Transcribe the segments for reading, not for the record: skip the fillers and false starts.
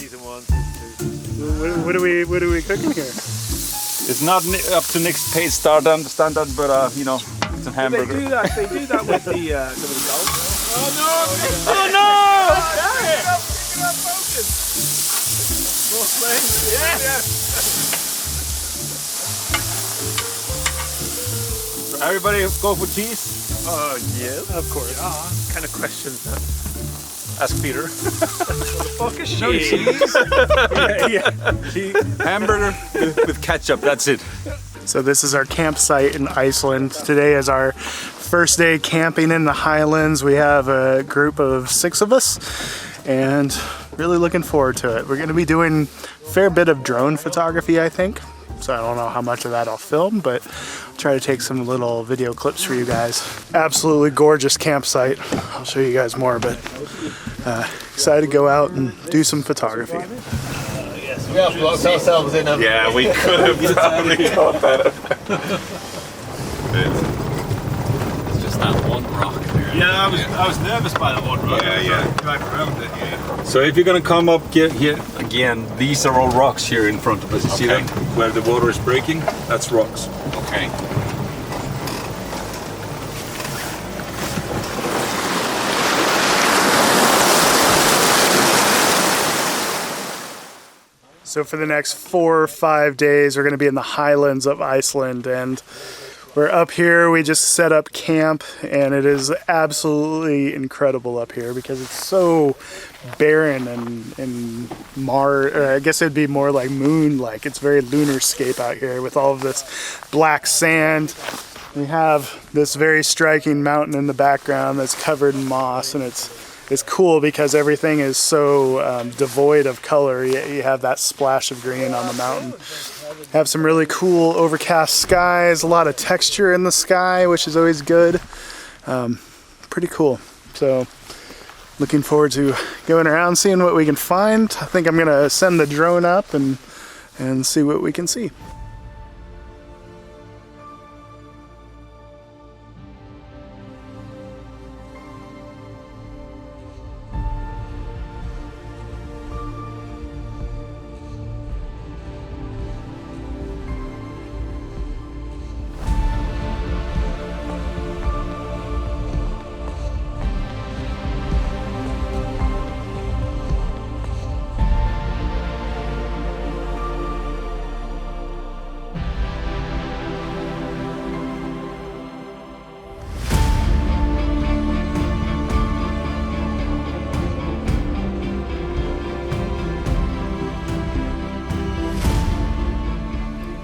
season 1, What are we cooking here? It's not up to Nick's pace standard, but you know, it's a hamburger. They do that with the some of the gold. Oh no! So everybody go for cheese? Oh yeah, Of course. yeah. What kind of questions that? Ask Peter. Fuck is No cheese? Hamburger with ketchup, that's it. So this is our campsite in Iceland. Today is our first day camping in the Highlands. We have a group of 6 of us and really looking forward to it. We're going to be doing a fair bit of drone photography, I think. So I don't know how much of that I'll film, but I'll try to take some little video clips for you guys. Absolutely gorgeous campsite. I'll show you guys more, but excited to go out and do some photography. We have locked ourselves in. Yeah, we could have probably thought that. It's just that one rock there. Yeah, I was nervous by that one. Right? Yeah. Drive around it. Yeah. So if you're gonna come up here again, these are all rocks here in front of us. You see Okay. them? Where the water is breaking, that's rocks. Okay. So for the next 4 or 5 days, we're going to be in the Highlands of Iceland, and we're up here. We just set up camp, and it is absolutely incredible up here because it's so barren and I guess it'd be more like moon-like. It's very lunarscape out here with all of this black sand. We have this very striking mountain in the background that's covered in moss, and it's cool because everything is so devoid of color, yet you have that splash of green on the mountain. Have some really cool overcast skies, a lot of texture in the sky, which is always good. Pretty cool. So looking forward to going around, seeing what we can find. I think I'm gonna send the drone up and see what we can see.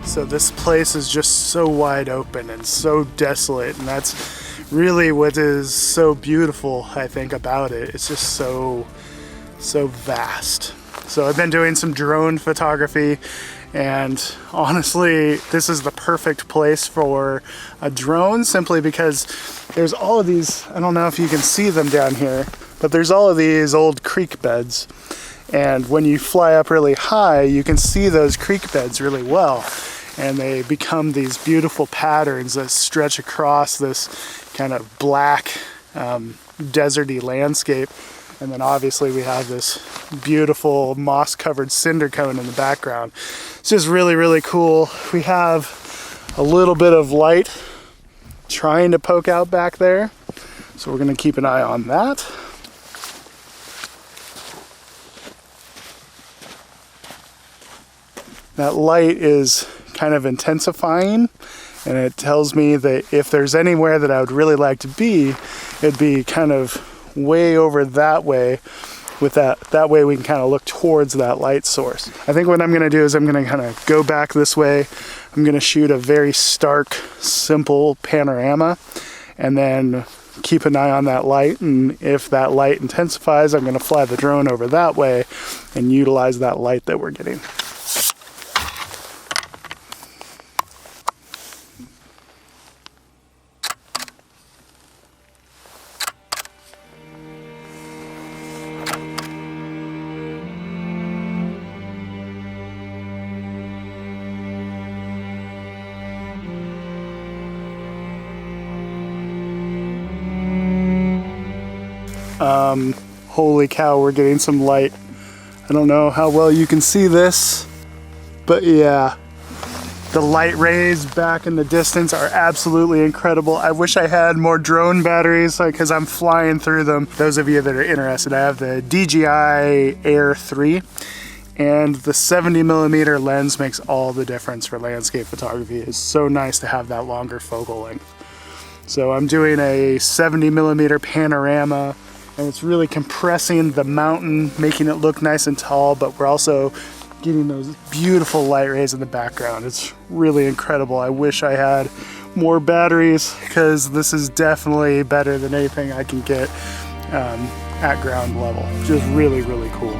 So this place is just so wide open and so desolate, and that's really what is so beautiful, I think, about it. It's just so vast. So I've been doing some drone photography, and honestly, this is the perfect place for a drone simply because there's all of these, I don't know if you can see them down here, but there's all of these old creek beds. And when you fly up really high, you can see those creek beds really well. And they become these beautiful patterns that stretch across this kind of black, deserty landscape. And then obviously we have this beautiful moss-covered cinder cone in the background. It's just really, really cool. We have a little bit of light trying to poke out back there, so we're gonna keep an eye on that. That light is kind of intensifying, and it tells me that if there's anywhere that I would really like to be, it'd be kind of way over that way. With that way we can kind of look towards that light source. I think what I'm going to do is I'm going to kind of go back this way. I'm going to shoot a very stark, simple panorama, and then keep an eye on that light, and if that light intensifies, I'm going to fly the drone over that way and utilize that light that we're getting. Holy cow, we're getting some light I don't know how well you can see this, but yeah, the light rays back in the distance are absolutely incredible. I wish I had more drone batteries because I'm flying through them. Those of you that are interested, I have the DJI Air 3, and the 70mm lens makes all the difference for landscape photography. It's so nice to have that longer focal length. So I'm doing a 70mm panorama, and it's really compressing the mountain, making it look nice and tall, but we're also getting those beautiful light rays in the background. It's really incredible. I wish I had more batteries because this is definitely better than anything I can get at ground level. Just really, really cool.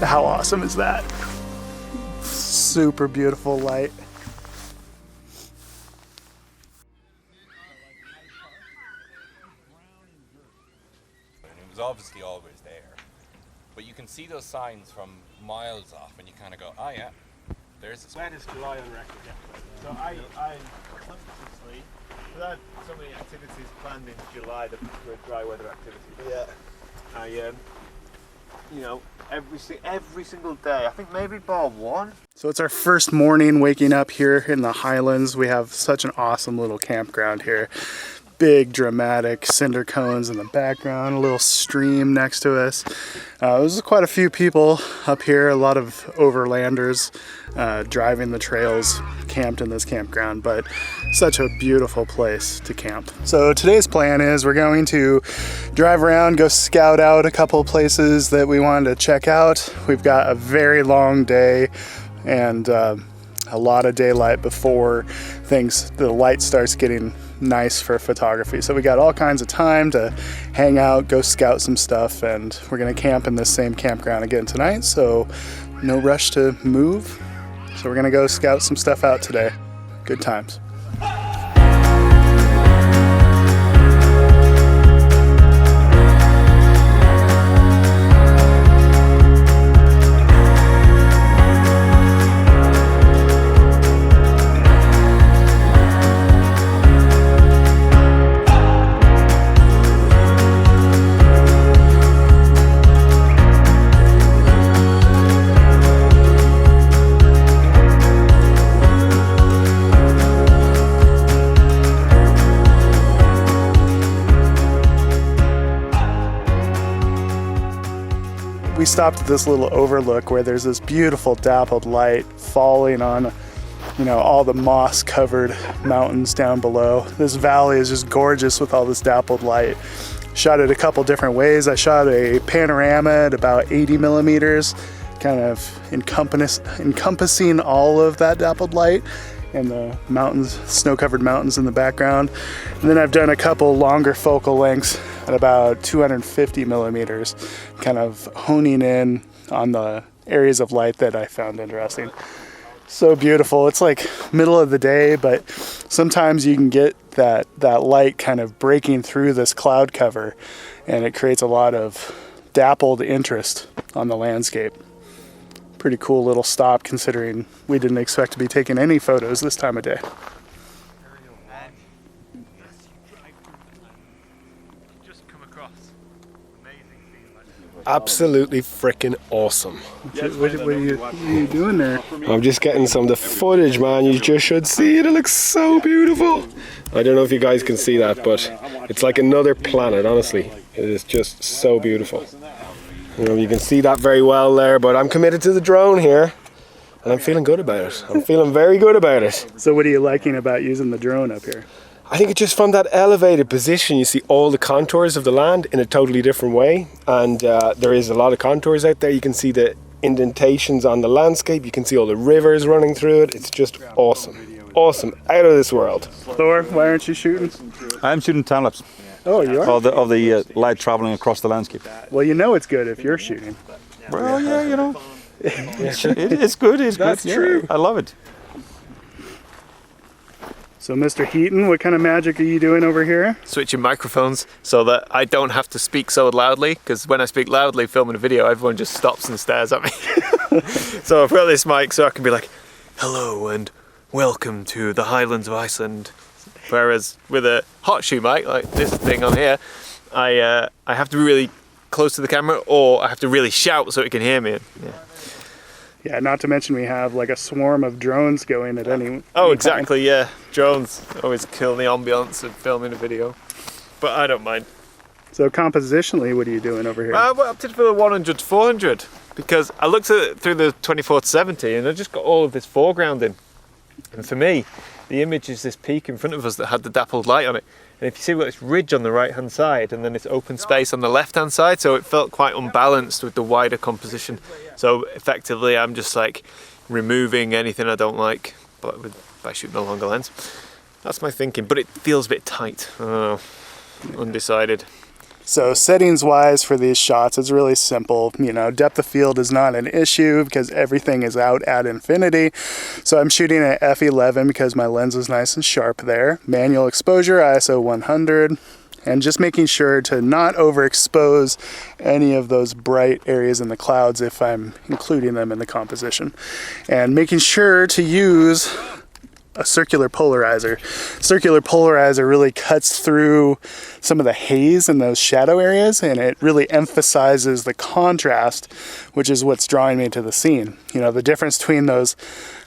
How awesome is that? Super beautiful light. It was obviously always there, but you can see those signs from miles off, and you kind of go, "Oh yeah, there's this." When is July on record? Yeah. So I consciously, without so many activities planned in July that were dry weather activities. Yeah. I you know, every single day. I think maybe bar one. So it's our first morning waking up here in the Highlands. We have such an awesome little campground here. Big dramatic cinder cones in the background, a little stream next to us. There's quite a few people up here, a lot of overlanders driving the trails, camped in this campground, but such a beautiful place to camp. So today's plan is we're going to drive around, go scout out a couple of places that we wanted to check out. We've got a very long day and a lot of daylight before the light starts getting nice for photography. So we got all kinds of time to hang out, go scout some stuff, and we're gonna camp in this same campground again tonight, so no rush to move. So we're gonna go scout some stuff out today. Good times. We stopped at this little overlook where there's this beautiful dappled light falling on, all the moss covered mountains down below. This valley is just gorgeous with all this dappled light. Shot it a couple different ways. I shot a panorama at about 80mm, kind of encompassing all of that dappled light and the mountains, snow-covered mountains in the background. And then I've done a couple longer focal lengths at about 250mm, kind of honing in on the areas of light that I found interesting. So beautiful. It's like middle of the day, but sometimes you can get that light kind of breaking through this cloud cover, and it creates a lot of dappled interest on the landscape. Pretty cool little stop considering we didn't expect to be taking any photos this time of day. Absolutely freaking awesome. What are you doing there? I'm just getting some of the footage, man. You just should see it. It looks so beautiful. I don't know if you guys can see that, but it's like another planet, honestly. It is just so beautiful. You can see that very well there, but I'm committed to the drone here, and I'm feeling good about it. I'm feeling very good about it. So what are you liking about using the drone up here? I think it's just from that elevated position, you see all the contours of the land in a totally different way. And there is a lot of contours out there. You can see the indentations on the landscape. You can see all the rivers running through it. It's just awesome. Awesome. Out of this world. Thor, why aren't you shooting? I'm shooting time lapse Oh, you are? of the light traveling across the landscape. Well, you know it's good if you're shooting. Well, yeah, you know, it's good. It's That's good. true. I love it. So, Mr. Heaton, what kind of magic are you doing over here? Switching microphones so that I don't have to speak so loudly, because when I speak loudly filming a video, everyone just stops and stares at me. So I've got this mic so I can be like, hello and welcome to the Highlands of Iceland. Whereas with a hot shoe mic, like this thing on here, I have to be really close to the camera, or I have to really shout so it can hear me. Yeah, not to mention we have like a swarm of drones going at any Oh, time. exactly, yeah. Drones always kill the ambience of filming a video. But I don't mind. So compositionally, what are you doing over here? I opted for the 100 to 400 because I looked at it through the 24-70 and I just got all of this foregrounding. And for me, the image is this peak in front of us that had the dappled light on it. And if you see, we've got this ridge on the right hand side and then this open space on the left hand side, so it felt quite unbalanced with the wider composition. So effectively I'm just like removing anything I don't like by shooting a longer lens. That's my thinking, but it feels a bit tight. I don't know, undecided. So settings wise for these shots, it's really simple. You know, depth of field is not an issue because everything is out at infinity. So I'm shooting at f11 because my lens is nice and sharp there. Manual exposure, ISO 100. And just making sure to not overexpose any of those bright areas in the clouds if I'm including them in the composition. And making sure to use a circular polarizer. Circular polarizer really cuts through some of the haze in those shadow areas, and it really emphasizes the contrast, which is what's drawing me to the scene. You know, the difference between those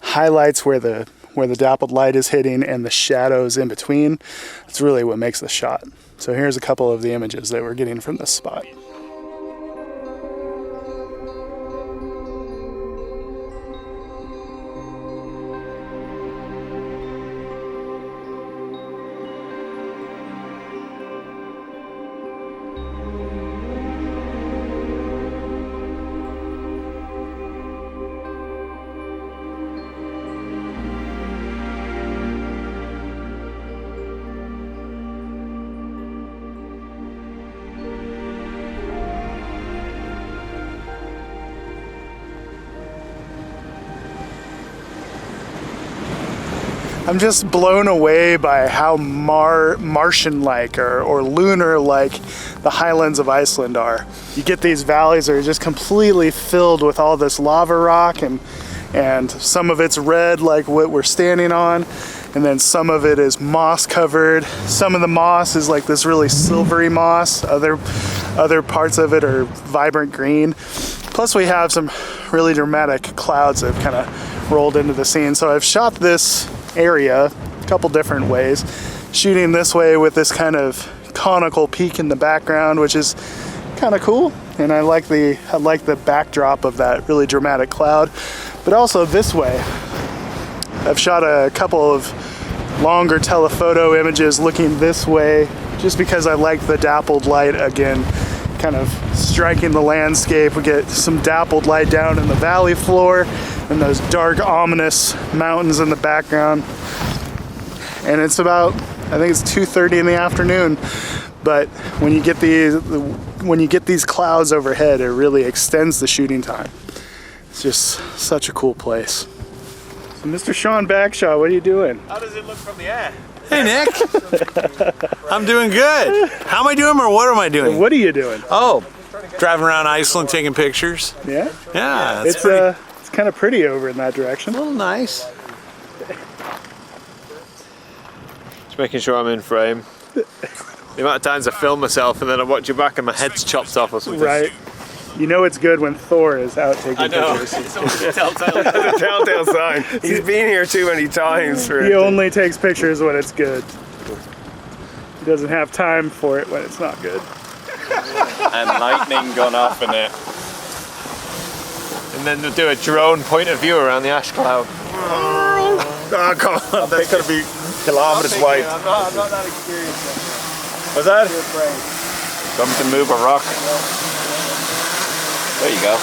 highlights where the dappled light is hitting and the shadows in between, it's really what makes the shot. So here's a couple of the images that we're getting from this spot. I'm just blown away by how Martian-like or lunar-like the Highlands of Iceland are. You get these valleys that are just completely filled with all this lava rock, and some of it's red like what we're standing on, and then some of it is moss covered. Some of the moss is like this really silvery moss. Other parts of it are vibrant green. Plus we have some really dramatic clouds that have kind of rolled into the scene. So I've shot this area a couple different ways, shooting this way with this kind of conical peak in the background, which is kind of cool, and I like the backdrop of that really dramatic cloud. But also this way, I've shot a couple of longer telephoto images looking this way, just because I like the dappled light again, kind of striking the landscape. We get some dappled light down in the valley floor and those dark, ominous mountains in the background. And it's about, I think it's 2:30 in the afternoon. But when you get these clouds overhead, it really extends the shooting time. It's just such a cool place. So Mr. Sean Bagshaw, what are you doing? How does it look from the air? Hey Nick, I'm doing good. How am I doing, or what am I doing? What are you doing? Oh, driving around Iceland taking pictures. Yeah? Yeah, It's kind of pretty over in that direction. a little nice. Just making sure I'm in frame. The amount of times I film myself and then I watch it back and my head's chopped off or something. Right. You know it's good when Thor is out taking I know. pictures. It's almost a telltale. The telltale sign. He's been here too many times for He it. only takes pictures when it's good. He doesn't have time for it when it's not good. And lightning gone off in it. And then we'll do a drone point of view around the ash cloud. Oh, come on. That's gotta be kilometers wide. I'm not that experienced. What's that? You're afraid. Something to move a rock. There you go.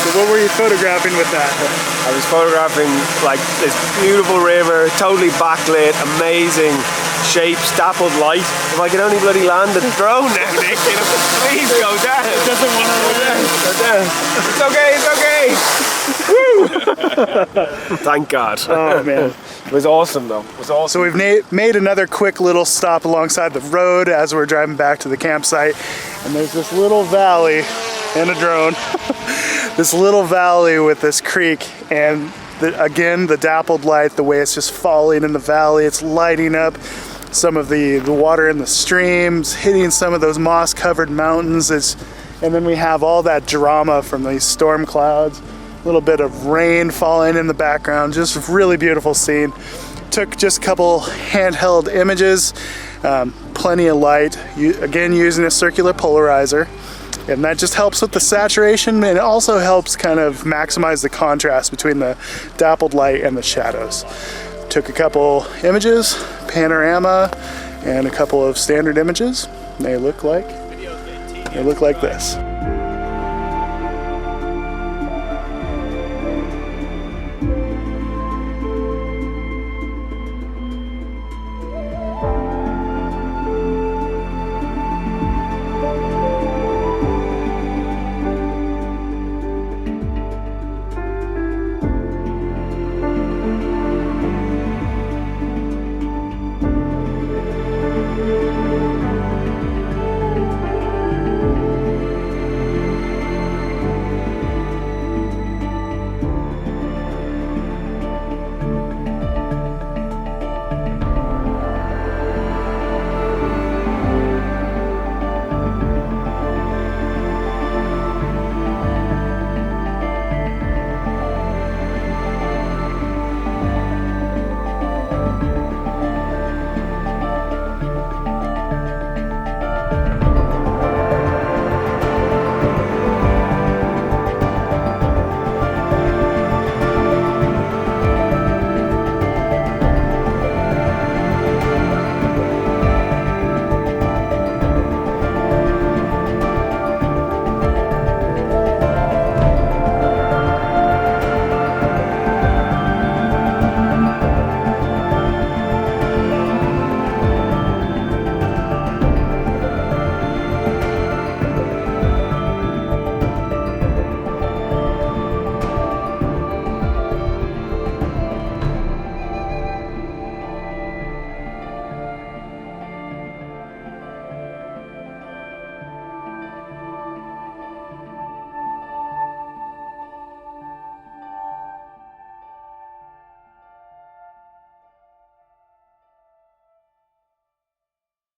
So what were you photographing with that? I was photographing like this beautiful river, totally backlit, amazing shapes, dappled light. If I could only bloody land the drone now, Nick, you know, please go down. It doesn't want to go down. Go down. It's okay, it's okay. Woo! Thank God. Oh man. It was awesome though. It was awesome. So we've made another quick little stop alongside the road as we're driving back to the campsite. And there's this little valley and a drone. This little valley with this creek, and again, the dappled light, the way it's just falling in the valley, it's lighting up some of the water in the streams, hitting some of those moss-covered mountains. And then we have all that drama from these storm clouds, a little bit of rain falling in the background, just a really beautiful scene. Took just a couple handheld images, plenty of light, again using a circular polarizer. And that just helps with the saturation, and it also helps kind of maximize the contrast between the dappled light and the shadows. Took a couple images, panorama, and a couple of standard images. They look like this.